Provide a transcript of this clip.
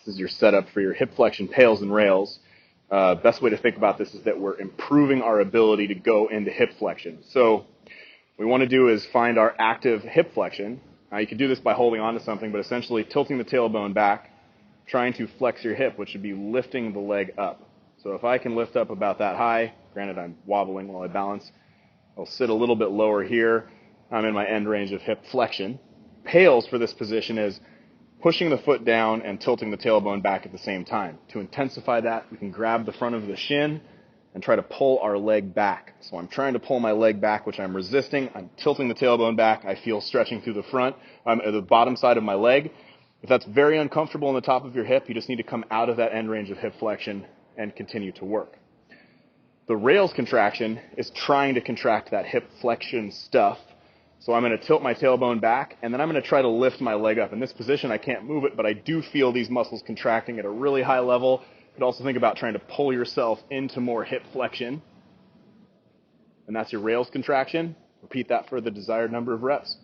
This is your setup for your hip flexion PAILs and rails. Best way to think about this is that we're improving our ability to go into hip flexion. So what we want to do is find our active hip flexion. Now you can do this by holding on to something, but essentially tilting the tailbone back, trying to flex your hip, which would be lifting the leg up. So if I can lift up about that high, granted I'm wobbling while I balance, I'll sit a little bit lower here. I'm in my end range of hip flexion. PAILs for this position is pushing the foot down and tilting the tailbone back at the same time. To intensify that, we can grab the front of the shin and try to pull our leg back. So I'm trying to pull my leg back, which I'm resisting. I'm tilting the tailbone back. I feel stretching through the front, the bottom side of my leg. If that's very uncomfortable in the top of your hip, you just need to come out of that end range of hip flexion and continue to work. The rails contraction is trying to contract that hip flexion stuff. So I'm going to tilt my tailbone back, and then I'm going to try to lift my leg up. In this position, I can't move it, but I do feel these muscles contracting at a really high level. You could also think about trying to pull yourself into more hip flexion. And that's your rails contraction. Repeat that for the desired number of reps.